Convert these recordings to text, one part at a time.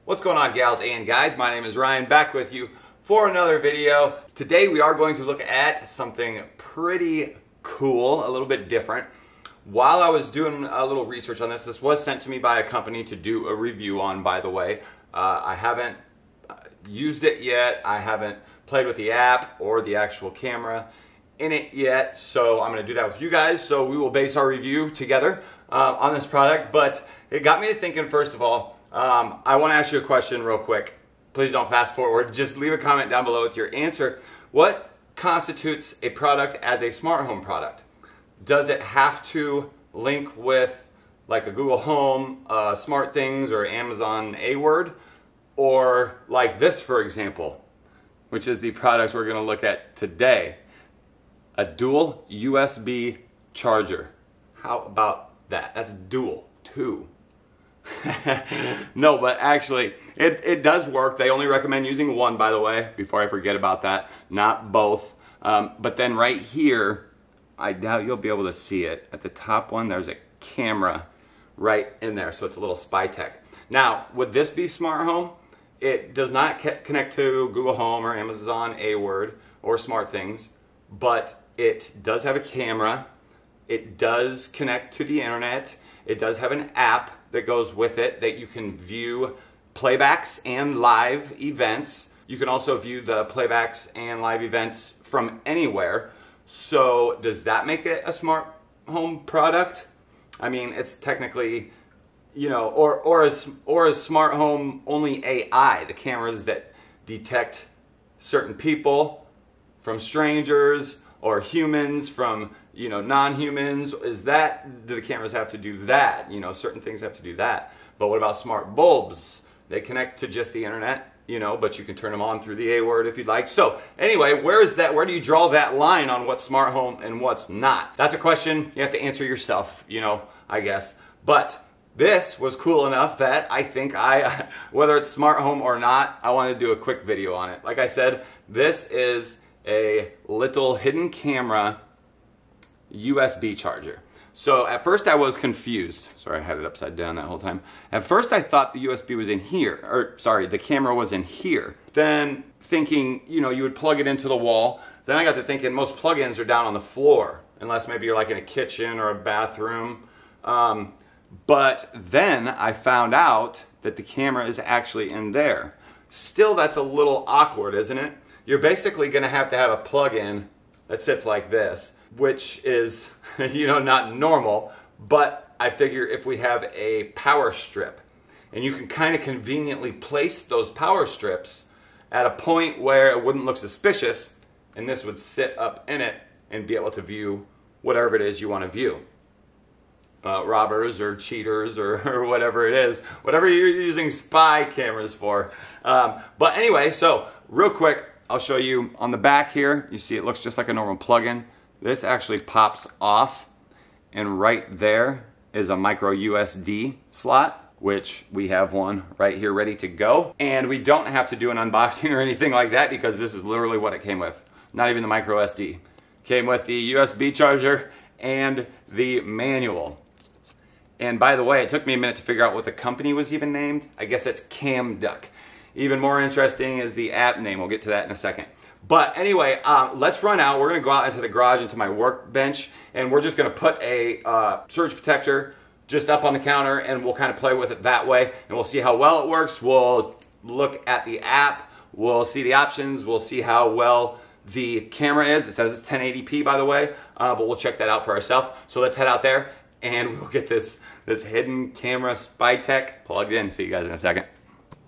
What's going on, gals and guys? My name is Ryan, back with you for another video. Today we are going to look at something pretty cool, a little bit different. While I was doing a little research on this was sent to me by a company to do a review on, by the way. I haven't used it yet. I haven't played with the app or the actual camera in it yet, so I'm going to do that with you guys. So we will base our review together on this product, but it got me to thinking, first of all, I want to ask you a question real quick. Please don't fast forward. Just leave a comment down below with your answer. What constitutes a product as a smart home product? Does it have to link with like a Google Home, Smart Things, or Amazon A-Word? Or like this, for example, which is the product we're going to look at today. A dual USB charger. How about that? That's dual, two. No, but actually, it does work. They only recommend using one, by the way, before I forget about that, not both. But then right here, I doubt you'll be able to see it. At the top one, there's a camera right in there, so it's a little spy tech. Now, would this be smart home? It does not connect to Google Home or Amazon A-Word or Smart Things, but it does have a camera. It does connect to the internet. It does have an app that goes with it that you can view playbacks and live events. You can also view the playbacks and live events from anywhere. So does that make it a smart home product? I mean, it's technically, you know, or a smart home only AI, the cameras that detect certain people from strangers or humans from, you know, non-humans. Do the cameras have to do that? You know, certain things have to do that. But what about smart bulbs? They connect to just the internet, you know, but you can turn them on through the A-Word if you'd like. So anyway, where do you draw that line on what's smart home and what's not? That's a question you have to answer yourself, you know, I guess. But this was cool enough that I think whether it's smart home or not, I want to do a quick video on it. Like I said, this is a little hidden camera USB charger. So at first I was confused. Sorry, I had it upside down that whole time. At first I thought the USB was in here, or sorry, the camera was in here. Then thinking, you know, you would plug it into the wall. Then I got to thinking most plugins are down on the floor, unless maybe you're like in a kitchen or a bathroom. But then I found out that the camera is actually in there. Still, that's a little awkward, isn't it? You're basically going to have a plug-in that sits like this, which is, you know, not normal, but I figure if we have a power strip, and you can kind of conveniently place those power strips at a point where it wouldn't look suspicious, and this would sit up in it and be able to view whatever it is you want to view. Robbers or cheaters or whatever it is, whatever you're using spy cameras for. But anyway, so real quick, I'll show you on the back here. You see it looks just like a normal plug-in. This actually pops off, and right there is a micro USB slot, which we have one right here ready to go. And we don't have to do an unboxing or anything like that because this is literally what it came with. Not even the micro SD. Came with the USB charger and the manual. And by the way, it took me a minute to figure out what the company was even named. I guess it's Camduck. Even more interesting is the app name. We'll get to that in a second. But anyway, let's run out. We're going to go out into the garage, into my workbench, and we're just going to put a surge protector just up on the counter, and we'll kind of play with it that way, and we'll see how well it works. We'll look at the app. We'll see the options. We'll see how well the camera is. It says it's 1080p, by the way, but we'll check that out for ourselves. So let's head out there, and we'll get this hidden camera spy tech plugged in. See you guys in a second.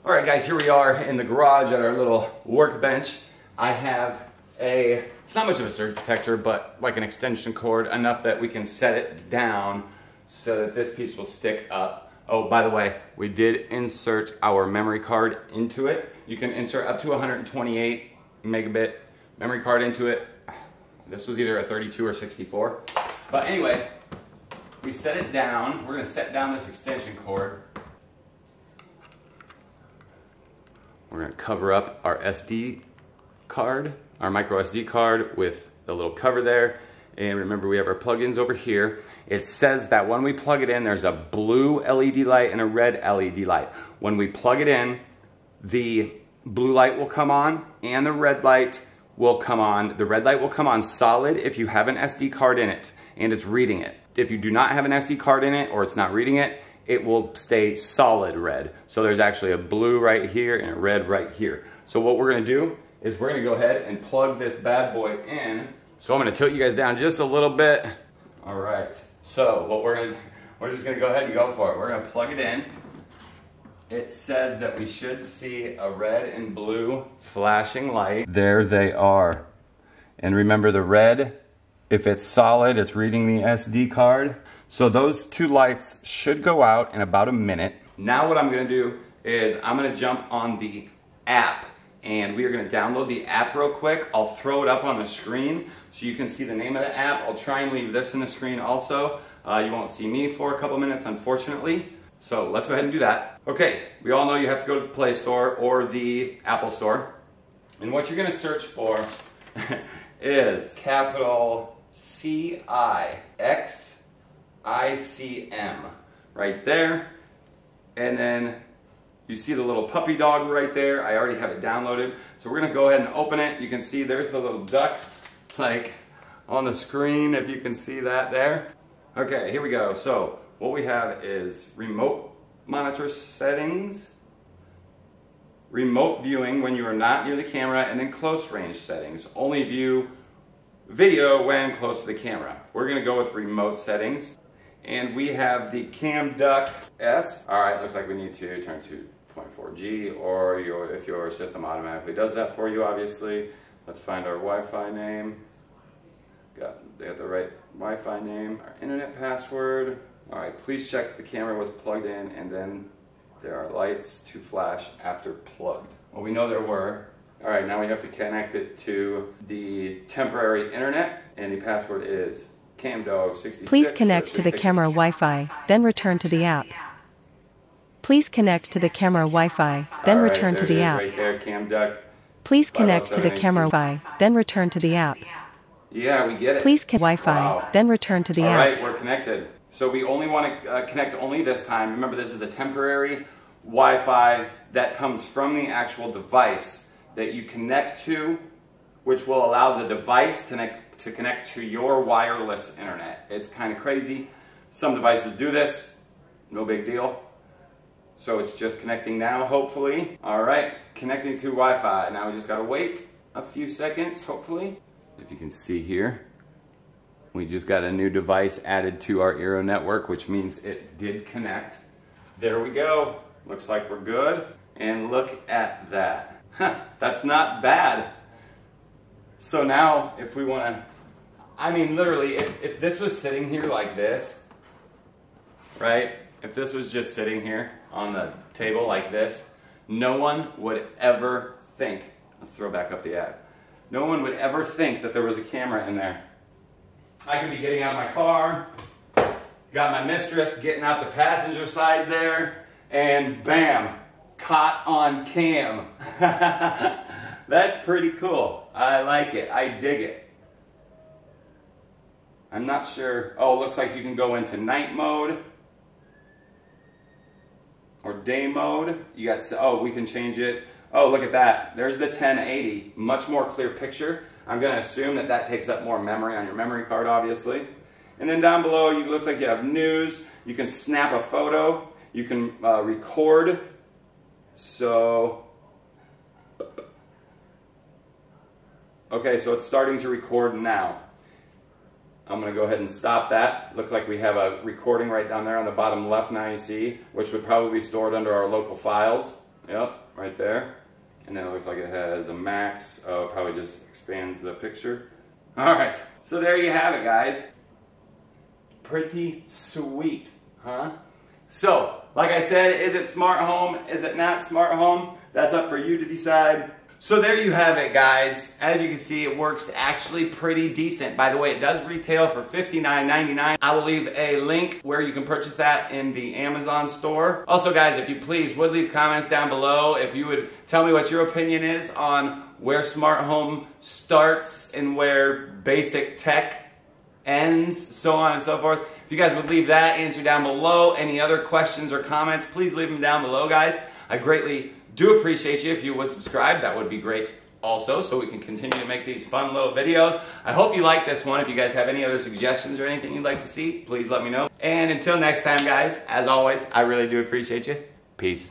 All right, guys, here we are in the garage at our little workbench. I have it's not much of a surge protector, but like an extension cord, enough that we can set it down so that this piece will stick up. Oh, by the way, we did insert our memory card into it. You can insert up to 128 megabit memory card into it. This was either a 32 or 64. But anyway, we set it down. We're going to set down this extension cord. We're going to cover up our SD card, our micro SD card, with the little cover there. And remember, we have our plugins over here. It says that when we plug it in, there's a blue LED light and a red LED light. When we plug it in, the blue light will come on and the red light will come on. The red light will come on solid if you have an SD card in it and it's reading it. If you do not have an SD card in it or it's not reading it, it will stay solid red. So there's actually a blue right here and a red right here. So what we're gonna do is we're gonna go ahead and plug this bad boy in. So I'm gonna tilt you guys down just a little bit. All right, so what we're just gonna go ahead and go for it. We're gonna plug it in. It says that we should see a red and blue flashing light. There they are. And remember the red, if it's solid, it's reading the SD card. So those two lights should go out in about a minute. Now what I'm gonna do is I'm gonna jump on the app and we are gonna download the app real quick. I'll throw it up on the screen so you can see the name of the app. I'll try and leave this in the screen also. You won't see me for a couple minutes, unfortunately. So let's go ahead and do that. Okay, we all know you have to go to the Play Store or the Apple Store. And what you're gonna search for is capital CIXICM right there. And then you see the little puppy dog right there. I already have it downloaded. So we're gonna go ahead and open it. You can see there's the little duck like on the screen, if you can see that there. Okay, here we go. So what we have is remote monitor settings, remote viewing when you are not near the camera, and then close range settings. Only view video when close to the camera. We're gonna go with remote settings. And we have the Camduck S. All right, looks like we need to turn to 0.4G or if your system automatically does that for you, obviously. Let's find our Wi-Fi name. They got the right Wi-Fi name. Our internet password. All right, please check the camera was plugged in and then there are lights to flash after plugged. Well, we know there were. All right, now we have to connect it to the temporary internet and the password is Camduck66. Please connect to the camera Wi-Fi, then return to the app. Please connect to the camera Wi-Fi, then return to the app. Right there, Camduck. Please connect to the camera Wi-Fi, then return to the app. Yeah, we get it. Please connect Wi-Fi, then return to the app. All right, we're connected. So we only want to connect only this time. Remember, this is a temporary Wi-Fi that comes from the actual device that you connect to, which will allow the device to connect to your wireless internet. It's kind of crazy. Some devices do this, no big deal. So it's just connecting now, hopefully. All right, connecting to Wi-Fi. Now we just gotta wait a few seconds, hopefully. If you can see here, we just got a new device added to our Eero network, which means it did connect. There we go. Looks like we're good. And look at that. That's not bad. So now, if we want to, I mean, literally, if this was sitting here like this, right? If this was just sitting here on the table like this, no one would ever think, let's throw back up the ad, no one would ever think that there was a camera in there. I could be getting out of my car, got my mistress getting out the passenger side there, and bam, caught on cam. That's pretty cool. I like it. I dig it. I'm not sure. Oh, it looks like you can go into night mode or day mode. You got, oh, we can change it. Oh, look at that. There's the 1080. Much more clear picture. I'm going to assume that that takes up more memory on your memory card, obviously. And then down below, it looks like you have news. You can snap a photo. You can record. So, okay, so it's starting to record now. I'm going to go ahead and stop that. Looks like we have a recording right down there on the bottom left now, you see, which would probably be stored under our local files. Yep, right there. And then it looks like it has a max. Oh, it probably just expands the picture. All right, so there you have it, guys. Pretty sweet, huh? So, like I said, is it smart home? Is it not smart home? That's up for you to decide. So there you have it, guys. As you can see, it works actually pretty decent. By the way, it does retail for $59.99. I will leave a link where you can purchase that in the Amazon store. Also, guys, if you please would leave comments down below if you would tell me what your opinion is on where smart home starts and where basic tech ends, so on and so forth. If you guys would leave that answer down below, any other questions or comments, please leave them down below, guys. I greatly Do appreciate you if you would subscribe. That would be great also, so we can continue to make these fun little videos. I hope you like this one. If you guys have any other suggestions or anything you'd like to see, please let me know. And until next time, guys, as always, I really do appreciate you. Peace.